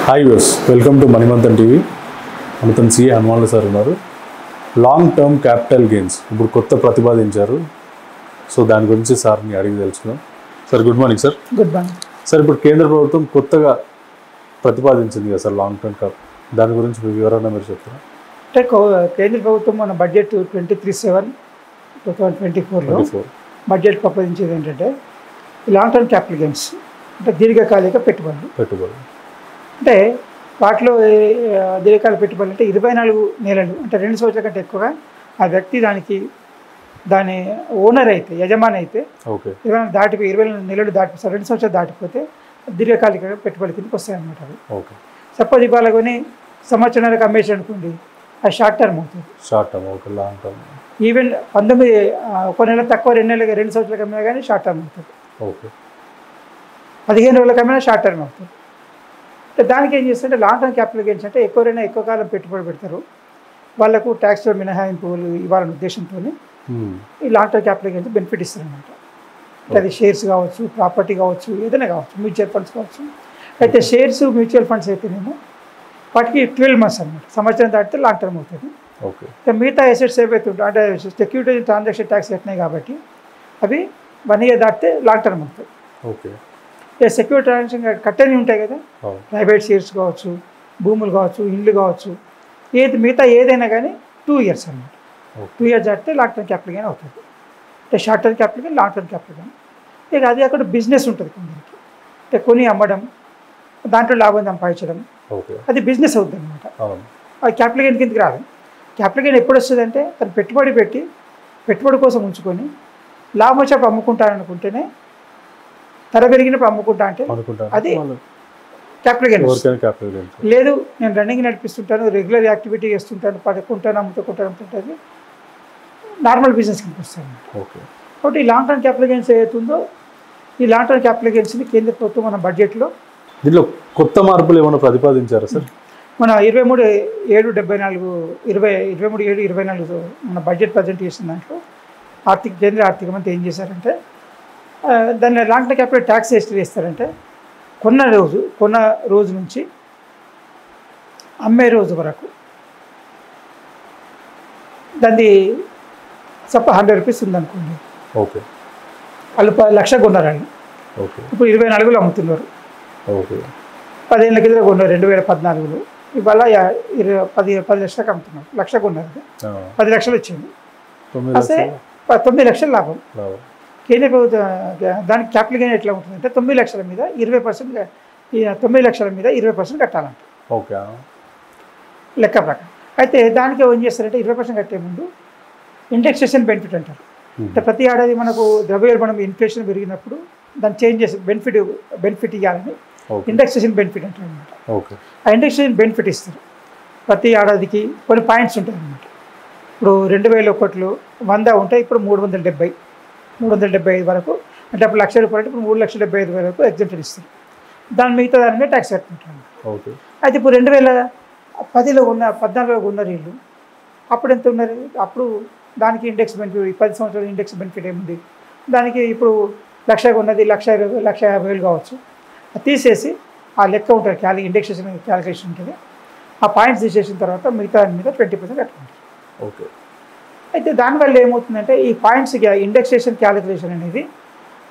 Hi views, welcome to Manimanthan TV. మనతో CA హనుమాన్లు sir ఉన్నారు. లాంగ్ టర్మ్ క్యాపిటల్ గెయిన్స్ ఇప్పుడు కొత్త ప్రతిపాదించారు. సో దాని గురించి సార్ని అడిగి తెలుసుకున్నాం. Sir good morning sir. Good morning sir, ఇప్పుడు కేంద్ర ప్రభుత్వం కొత్తగా ప్రతిపాదించింది కదా సార్ లాంగ్ టర్మ్ క్యాప్, దాని గురించి మీ వివరణ మీరు చెప్తారా? అంటే కేంద్ర ప్రభుత్వం మన బడ్జెట్ 23/7/2024లో బడ్జెట్ ప్రపోజించేది ఏంటంటే లాంగ్ టర్మ్ క్యాపిటల్ గెయిన్స్ అంటే దీర్ఘకాలిక పెట్టుబడులు. అంటే వాటిలో దీర్ఘకాలిక పెట్టుబడులు అంటే 24 నెలలు అంటే 2 సంవత్సరాల కంటే ఎక్కువగా ఆ వ్యక్తి దాని ఓనర్ అయితే యజమాని అయితే 20 నెలలు దాటి 2 సంవత్సరాలు దాటిపోతే దీర్ఘకాలిక పెట్టుబడి కిందకి వస్తాయన్నమాట. అవి సపోజ్ ఇవాళ కొని సంవత్సరానికి అమ్మేసి అనుకోండి, అది షార్ట్ టర్మ్ అవుతుంది. లాంగ్ టర్మ్ ఈవెన్ 19 ఒక నెల తక్కువ 2 నెలలుగా 2 సంవత్సరాలకు అమ్మినా కానీ షార్ట్ టర్మ్ అవుతుంది. 15 రోజులకు అమ్మినా షార్ట్ టర్మ్ అవుతుంది. దానికి ఏం చేస్తుంటే లాంగ్ టర్మ్ క్యాపిటల్ గెయిన్స్ అంటే ఎక్కువ కాలం పెట్టుబడి పెడతారు, వాళ్ళకు ట్యాక్స్ మినహాయింపులు ఇవ్వాలనే ఉద్దేశంతో ఈ long term capital gains benefit ఇస్తారనమాట. అది షేర్స్ కావచ్చు, ప్రాపర్టీ కావచ్చు, ఏదైనా కావచ్చు, మ్యూచువల్ ఫండ్స్ కావచ్చు. అయితే షేర్స్ మ్యూచువల్ ఫండ్స్ అయితేనేమో వాటికి 12 months అనమాట, సంవత్సరం దాటితే లాంగ్ టర్మ్ అవుతుంది. మిగతా అసెట్స్ ఏవైతే ఉంటాయి అంటే సెక్యూరిటీ ట్రాన్సాక్షన్ ట్యాక్స్ కట్టినాయి కాబట్టి అవి 1 year దాటితే లాంగ్ టర్మ్ అవుతుంది. సెక్యూరిటీ ట్రాన్సాక్షన్ కట్టని ఉంటాయి కదా, ప్రైవేట్ షేర్స్ కావచ్చు, భూములు కావచ్చు, ఇండ్లు కావచ్చు, మిగతా ఏదైనా కానీ 2 years అన్నమాట. 2 years దాటితే లాంగ్ టర్మ్ క్యాపిటల్ గెయిన్ అవుతుంది. అంటే short term capital gain, long term capital gain. ఇక అది అక్కడ బిజినెస్ ఉంటుంది కొందరికి, అంటే కొని అమ్మడం, దాంట్లో లాభం సంపాదించడం, అది బిజినెస్ అవుతుంది అనమాట. అది క్యాపిటల్ గెయిన్ కిందకి రాదు. క్యాపిటల్ గెయిన్ ఎప్పుడు వస్తుంది అంటే తను పెట్టుబడి కోసం ఉంచుకొని లాభం వచ్చేప్పుడు అమ్ముకుంటాననుకుంటేనే, ధర పెరిగినప్పుడు అమ్ముకుంటా అంటే అది క్యాపిటల్ గెయిన్. లేదు నేను రన్నింగ్ నడిపిస్తుంటాను, రెగ్యులర్ యాక్టివిటీ చేస్తుంటాను, పడుకుంటాను, అమ్ముతుంటాను, నార్మల్ బిజినెస్ కిందకి వస్తాను. కాబట్టి ఈ లాంగ్ టర్మ్ క్యాపిటల్ గెయిన్స్ ఏదైతుందో ఈ లాంగ్ టర్మ్ క్యాపిటల్ గెయిన్స్ని కేంద్ర ప్రభుత్వం మన బడ్జెట్లో దీనిలో కొత్త మార్పులు ఏమైనా ప్రతిపాదించారా సార్? మన 23/7/2024 మన బడ్జెట్ ప్రజెంట్ చేసిన దాంట్లో కేంద్ర ఆర్థిక మంత్రి ఏం చేశారంటే దాన్ని లాంగ్ టర్మ్ క్యాపిటల్ ట్యాక్స్ ఎస్ట్ చేస్తారంటే కొన్న రోజు నుంచి అమ్మే రోజు వరకు దాన్ని 100 రూపీస్ ఉందనుకోండి. వాళ్ళు 1,00,000 కొన్నారండి, ఇప్పుడు 24లో అమ్ముతున్నారు. 10 ఏళ్ళ కింద కొన్నారు 2014లో, ఇవాళ 10 లక్షలకు అమ్ముతున్నారు. 1,00,000 కొన్నారు, 10 లక్షలు వచ్చింది, అసలు 9 లక్షల లాభం. కేంద్ర ప్రభుత్వం దానికి క్యాపిటల్ గెయిన్ ఎట్లా ఉంటుంది అంటే 9 లక్షల మీద 20% 9 లక్షల మీద 20% కట్టాలంట లెక్క ప్రకారం. అయితే దానికి ఏం చేస్తారంటే 20% కట్టే ముందు ఇండెక్సేషన్ బెనిఫిట్ అంటారు. అంటే ప్రతి ఏడాది మనకు ద్రవ్యోల్బణం ఇన్ఫ్లేషన్ పెరిగినప్పుడు దాన్ని చేంజ్ చేసి బెనిఫిట్ ఇవ్వాలని ఇండెక్సేషన్ బెనిఫిట్ అంటారు అనమాట. ఆ ఇండెక్సేషన్ బెనిఫిట్ ఇస్తారు ప్రతి ఏడాదికి. కొన్ని పాయింట్స్ ఉంటాయి అన్నమాట. ఇప్పుడు 2001లో 100 ఉంటాయి, ఇప్పుడు 375 వరకు, అంటే అప్పుడు 1,00,000 రూపాయలు అంటే ఇప్పుడు 3,75,000 వరకు ఎగ్జెంప్షన్ ఇస్తారు. దాని మిగతా దాని మీద ట్యాక్స్ కట్టుకుంటారు. అయితే ఇప్పుడు 2014లో ఉన్న వీళ్ళు అప్పుడు ఎంత ఉన్నారు, అప్పుడు దానికి ఇండెక్స్ బెనిఫిట్ 10 సంవత్సరాల ఇండెక్స్ బెనిఫిట్ ఏముంది, దానికి ఇప్పుడు 1,00,000 ఉన్నది 1,50,000 కావచ్చు. అది తీసేసి ఆ లెక్క ఉంటుంది, ఇండెక్సేషన్ క్యాలిక్యులేషన్ ఉంటుంది. ఆ పాయింట్స్ తీసేసిన తర్వాత మిగతా దాని మీద 20% కట్టుకుంటారు. అయితే దానివల్ల ఏమవుతుందంటే ఈ పాయింట్స్ ఇండెక్సేషన్ క్యాలిక్యులేషన్ అనేది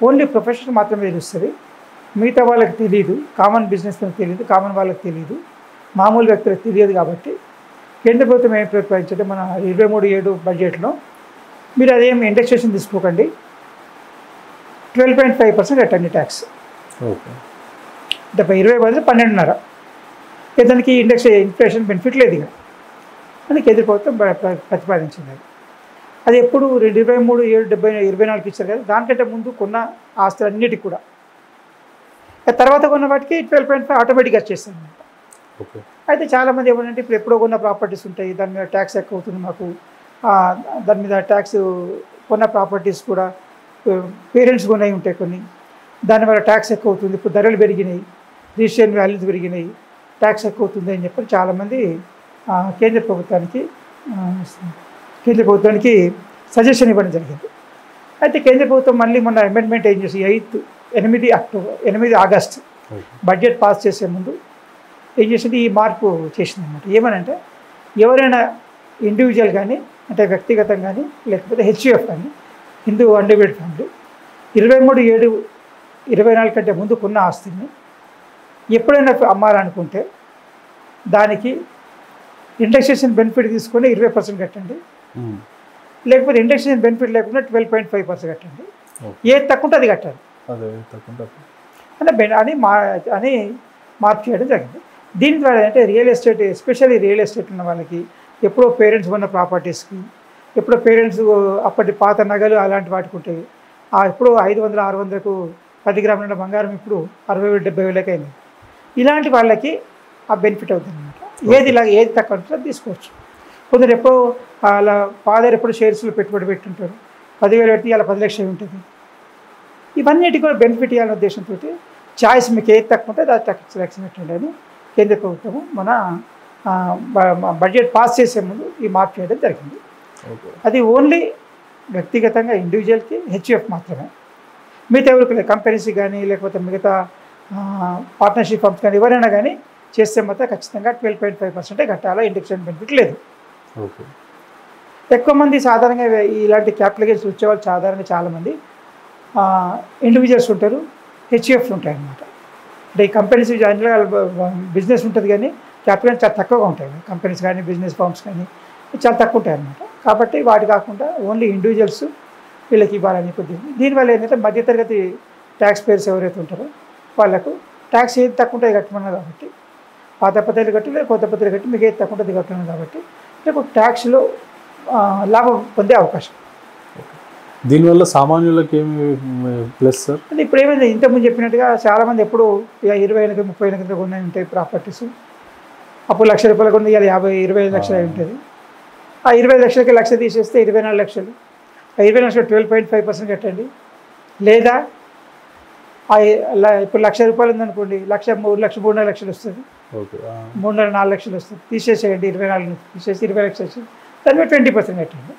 ఓన్లీ ప్రొఫెషనల్ మాత్రమే తెలుస్తుంది, మిగతా వాళ్ళకి తెలియదు, కామన్ బిజినెస్ తెలియదు, కామన్ వాళ్ళకి తెలియదు, మామూలు వ్యక్తులకు తెలియదు. కాబట్టి కేంద్ర ప్రభుత్వం ఏం ప్రతిపాదించంటే మన 23/7 బడ్జెట్లో మీరు అదేం ఇండెక్సేషన్ తీసుకోకండి, 12.5% కట్టండి ట్యాక్స్. అంటే 20 బదులు 12.5. దానికి ఇన్ఫ్లేషన్ బెనిఫిట్ లేదు ఇక అని కేంద్ర ప్రభుత్వం ప్రతిపాదించింది. అది ఎప్పుడు 23/7/2024 ఇచ్చారు కదా, దానికంటే ముందు కొన్న ఆస్తులు అన్నిటికి కూడా తర్వాత కొన్న వాటికి 12.5 ఆటోమేటిక్గా వచ్చేస్తాయి అన్నమాట. అయితే చాలామంది ఏమంటే ఇప్పుడు ఎప్పుడో కొన్న ప్రాపర్టీస్ ఉంటాయి, దాని మీద ట్యాక్స్ ఎక్కువ అవుతుంది మాకు, దాని మీద ట్యాక్స్ కొన్న ప్రాపర్టీస్ కూడా పేరెంట్స్ కొన్నవి ఉంటాయి కొన్ని, దానివల్ల ట్యాక్స్ ఎక్కువ అవుతుంది, ఇప్పుడు ధరలు పెరిగినాయి, రిజిస్ట్రేషన్ వాల్యూస్ పెరిగినాయి, ట్యాక్స్ ఎక్కువ అవుతుంది అని చెప్పి చాలామంది కేంద్ర ప్రభుత్వానికి సజెషన్ ఇవ్వడం జరిగింది. అయితే కేంద్ర ప్రభుత్వం మళ్ళీ మొన్న అమెండ్మెంట్ ఏం చేసి 8 ఆగస్టు బడ్జెట్ పాస్ చేసే ముందు ఏం చేసింది ఈ మార్పు చేసింది అనమాట. ఏమనంటే ఎవరైనా ఇండివిజువల్ కానీ అంటే వ్యక్తిగతం కానీ లేకపోతే హెచ్యుఎఫ్ కానీ హిందూ అన్డివైడెడ్ ఫ్యామిలీ 23/7/24 కంటే ముందుకున్న ఆస్తిని ఎప్పుడైనా అమ్మాలనుకుంటే దానికి ఇండెక్సేషన్ బెనిఫిట్ తీసుకొని 20% కట్టండి, లేకపోతే ఇండెక్సేషన్ బెనిఫిట్ లేకుండా 12.5% కట్టండి. ఏది తక్కువ అది కట్టాలి అని మార్పు చేయడం జరిగింది. దీని ద్వారా అంటే real estate especially real estate ఉన్న వాళ్ళకి ఎప్పుడో పేరెంట్స్ ఉన్న ప్రాపర్టీస్కి ఎప్పుడో పేరెంట్స్ అప్పటి పాత నగలు అలాంటి వాటికి ఉంటాయి. ఎప్పుడో 500-600కు 10 గ్రాముల బంగారం ఇప్పుడు 60,000-70,000 అయింది. ఇలాంటి వాళ్ళకి ఆ బెనిఫిట్ అవుతుంది అనమాట. ఏది తక్కువ ఉంటుందో తీసుకోవచ్చు. కొందరు ఎప్పుడో అలా ఫాదర్ ఎప్పుడు షేర్స్లో పెట్టుబడి పెట్టుంటారు, 10,000 పెట్టి అలా 10 లక్షలు ఉంటుంది. ఇవన్నిటికి కూడా బెనిఫిట్ ఇవ్వాలనే ఉద్దేశంతో చాయిస్ మీకు ఏది తక్కువ ఉంటే అది తక్కువ లక్షలు పెట్టండి అని కేంద్ర ప్రభుత్వము మన బడ్జెట్ పాస్ చేసే ముందు ఈ మార్పు చేయడం జరిగింది. అది ఓన్లీ వ్యక్తిగతంగా ఇండివిజువల్కి హెచ్యుఎఫ్ మాత్రమే. మిగతా ఎవరికి లేదు, కంపెనీస్ కానీ లేకపోతే మిగతా పార్ట్నర్షిప్ ఫండ్స్ కానీ ఎవరైనా కానీ చేస్తే మాత్రం ఖచ్చితంగా 12.5% కట్టాలా, ఇండెక్షన్ బెనిఫిట్ లేదు. ఎక్కువ మంది సాధారణంగా ఇలాంటి క్యాపిటల్ గెయిన్స్ వచ్చేవాళ్ళు సాధారణంగా చాలామంది ఇండివిజువల్స్ ఉంటారు, హెచ్యుఎఫ్లు ఉంటాయి అన్నమాట. అంటే ఈ కంపెనీస్ జనరల్గా బిజినెస్ ఉంటుంది కానీ క్యాపిటల్ చాలా తక్కువగా ఉంటాయి. కంపెనీస్ కానీ బిజినెస్ ఫార్మ్స్ కానీ చాలా తక్కువ ఉంటాయి అన్నమాట. కాబట్టి వాటి కాకుండా ఓన్లీ ఇండివిజువల్స్ వీళ్ళకి ఇవ్వాలని కొద్దిగా. దీనివల్ల ఏంటంటే మధ్యతరగతి ట్యాక్స్ పేయర్స్ ఎవరైతే ఉంటారో వాళ్ళకు ట్యాక్స్ ఏది తక్కువ ఉంటుంది కట్టమన్నారు కాబట్టి పాత పద్ధతులు కట్టి లేదా కొత్త పద్ధతులు కట్టి మీకు ఏది తక్కువ ఉంటుంది కట్టమన్నారు కాబట్టి మీకు ట్యాక్స్లో లాభం పొందే అవకాశం. దీనివల్ల సామాన్యులకు ఏమి ప్లస్ సార్? అంటే ఇప్పుడు ఏమైంది ఇంతకుముందు చెప్పినట్టుగా చాలామంది ఎప్పుడు 20,000-30,000 కొన్నాయి ఉంటాయి ప్రాపర్టీస్. అప్పుడు ₹1,00,000 కొన్ని ఇవాళ 50-25 లక్షలు అయి ఉంటుంది. ఆ 20 లక్షలకి 1,00,000 తీసేస్తే 24 లక్షలు. ఆ 20 లక్షలు 12.5% కట్టండి. లేదా ఇప్పుడు ₹1,00,000 ఉందనుకోండి, 3 లక్షలు వస్తుంది, 3-4 లక్షలు వస్తుంది. తీసేసేయండి 24 తీసేసి 20 లక్షలు వస్తుంది. దాని మీద 20% కట్టండి.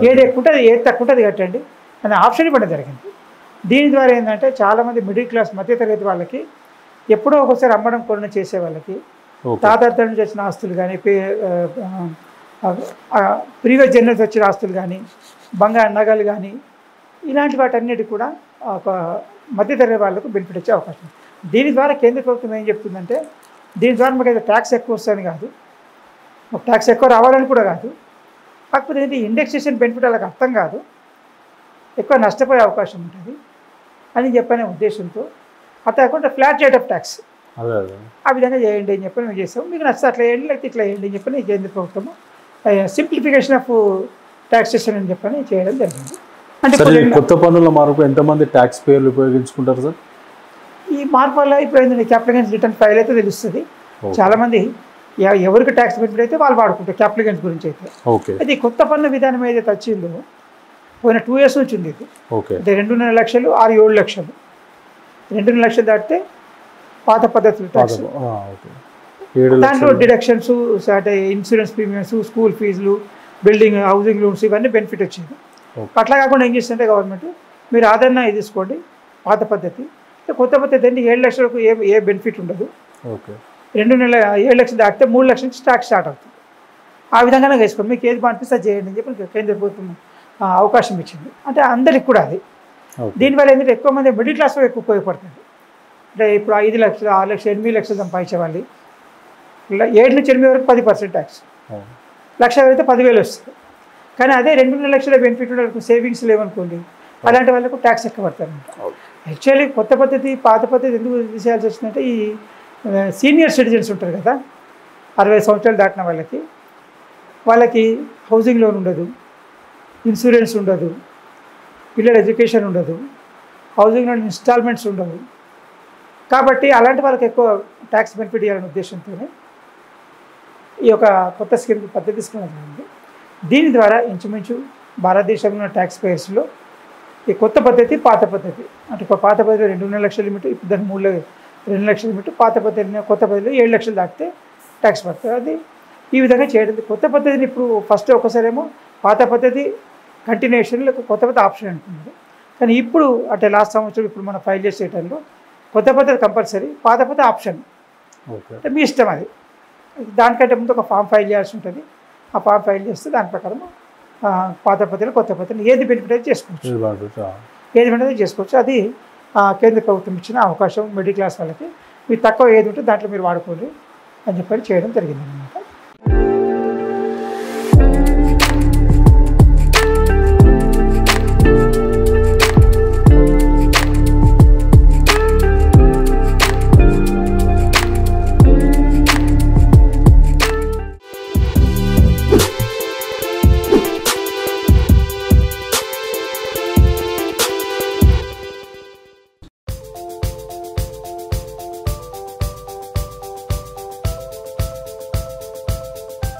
ఏది ఎక్కువ ఉంటుంది ఏది తక్కువ ఉంటుంది కట్టండి అనే ఆప్షన్ ఇవ్వడం జరిగింది. దీని ద్వారా ఏంటంటే చాలామంది మిడిల్ క్లాస్ మధ్యతరగతి వాళ్ళకి ఎప్పుడో ఒకసారి అమ్మడం కొనడం చేసే వాళ్ళకి తాతార్థం నుంచి వచ్చిన ఆస్తులు కానీ ప్రీవియస్ జనరేషన్ వచ్చిన ఆస్తులు కానీ బంగారు నగలు కానీ ఇలాంటి వాటన్నిటి కూడా ఒక మధ్యతరగతి వాళ్ళకు బెనిఫిట్ వచ్చే అవకాశం. దీని ద్వారా కేంద్ర ప్రభుత్వం ఏం చెప్తుందంటే దీని ద్వారా మాకు అయితే ట్యాక్స్ ఎక్కువ వస్తుందని కాదు, ట్యాక్స్ ఎక్కువ రావాలని కూడా కాదు, కాకపోతే ఏంటి ఇండెక్సేషన్ బెనిఫిట్ వాళ్ళకి అర్థం కాదు, ఎక్కువ నష్టపోయే అవకాశం ఉంటుంది అని చెప్పనే ఉద్దేశంతో అట్లా కాకుండా ఫ్లాట్ రేట్ ఆఫ్ ట్యాక్స్ ఆ విధంగా చేయండి అని చెప్పని మేము చేస్తాము. మీకు నచ్చితే అట్లా చేయండి లేకపోతే ఇట్లా చేయండి అని చెప్పని కేంద్ర ప్రభుత్వము సింప్లిఫికేషన్ ఆఫ్ ట్యాక్సేషన్ అని చెప్పని చేయడం జరిగింది. అంటే కొత్త పన్నుల మార్పు ఎంతమంది ట్యాక్స్ పేర్లు ఉపయోగించుకుంటారు సార్? ఈ మార్పు వల్ల ఇప్పుడు ఏంటంటే క్యాపిటల్ గెయిన్స్ రిటర్న్ ఫైల్ అయితే తెలుస్తుంది. చాలామంది ఎవరికి ట్యాక్స్ బెనిఫిట్ అయితే వాళ్ళు వాడుకుంటారు క్యాపిటల్ గెయిన్స్ గురించి అయితే. అయితే ఈ కొత్త పన్ను విధానం ఏదైతే వచ్చిందో పోయిన 2 years నుంచి ఉంది ఇది. అంటే 2.5 లక్షలు 6-7 లక్షలు 2.5 లక్షలు దాటితే పాత పద్ధతులు ట్యాక్స్, దాంట్లో డిడక్షన్స్ అంటే ఇన్సూరెన్స్ ప్రీమియమ్స్, స్కూల్ ఫీజులు, బిల్డింగ్ హౌసింగ్ లోన్స్ ఇవన్నీ బెనిఫిట్ వచ్చేది. అట్లా కాకుండా ఏం చేస్తుంటే గవర్నమెంట్ మీరు ఆదరణ ఇది తీసుకోండి పాత పద్ధతి, కొత్త పద్ధతి అంటే 7 లక్షలకు ఏ బెనిఫిట్ ఉండదు, 7 లక్షలు దాటితే 3 లక్షల నుంచి ట్యాక్స్ స్టార్ట్ అవుతుంది. ఆ విధంగానే వేసుకోండి, మీకు ఏది అనిపిస్తే చేయండి అని చెప్పి కేంద్ర ప్రభుత్వం అవకాశం ఇచ్చింది. అంటే అందరికి కూడా అది. దీనివల్ల ఏంటంటే ఎక్కువ మంది మిడిల్ క్లాస్ ఎక్కువ ఉపయోగపడుతుంది. అంటే ఇప్పుడు 5 లక్షలు 6 లక్షలు 8 లక్షలు సంపాదించే వాళ్ళు 7 నుంచి 8 వరకు 10% ట్యాక్స్, 1,00,000 అయితే 10,000 వస్తుంది. కానీ అదే 2.5 లక్షల బెనిఫిట్ ఉండే సేవింగ్స్ లేవనుకోండి అలాంటి వాళ్ళకు ట్యాక్స్ ఎక్కువ పడతారనమాట. యాక్చువల్లీ కొత్త పద్ధతి పాత పద్ధతి ఎందుకు తీసేయాల్సి వచ్చిందంటే ఈ సీనియర్ సిటిజన్స్ ఉంటారు కదా 60 సంవత్సరాలు దాటిన వాళ్ళకి హౌసింగ్ లోన్ ఉండదు, ఇన్సూరెన్స్ ఉండదు, పిల్లల ఎడ్యుకేషన్ ఉండదు, హౌసింగ్ లోన్ ఇన్స్టాల్మెంట్స్ ఉండవు. కాబట్టి అలాంటి వాళ్ళకి ఎక్కువ ట్యాక్స్ బెనిఫిట్ ఇవ్వాలనే ఉద్దేశంతోనే ఈ యొక్క కొత్త స్కీమ్ పద్ధతి తీసుకోవడం జరిగింది. దీని ద్వారా ఇంచుమించు భారతదేశంలో ఉన్న ట్యాక్స్ పేయర్స్లో ఈ కొత్త పద్ధతి పాత పద్ధతి అంటే పాత పద్ధతి 2.5 లక్షల లిమిట్, ఇప్పుడు దానికి 2 లక్షల లిమిట్, పాత పద్ధతి కొత్త పద్ధతిలో 7 లక్షలు దాటితే ట్యాక్స్ పడుతుంది. అది ఈ విధంగా చేయడం. కొత్త పద్ధతిని ఇప్పుడు ఫస్ట్ ఒకసారేమో పాత పద్ధతి కంటిన్యూషన్ లేకపోతే కొత్త పద్ధతి ఆప్షన్ అనుకున్నారు. కానీ ఇప్పుడు అంటే లాస్ట్ సంవత్సరం ఇప్పుడు మనం ఫైల్ చేసే టైంలో కొత్త పద్ధతి కంపల్సరీ, పాత పద్ధతి ఆప్షన్. ఓకే. అంటే మీ ఇష్టం అది. దానికంటే ముందు ఒక ఫామ్ ఫైల్ చేయాల్సి ఉంటుంది. ఆ ఫామ్ ఫైల్ చేస్తే దాని ప్రకారం పాత పద్ధతిలో కొత్త పద్ధతిలో ఏది బెనిఫిట్ అయితే చేసుకోవచ్చు. ఏది బెనిఫిట్ అయితే చేసుకోవచ్చు. అది కేంద్ర ప్రభుత్వం ఇచ్చిన అవకాశం. మిడిల్ క్లాస్ వాళ్ళకి మీరు తక్కువ ఏది ఉంటే దాంట్లో మీరు వాడుకోండి అని చెప్పి చేయడం జరిగింది.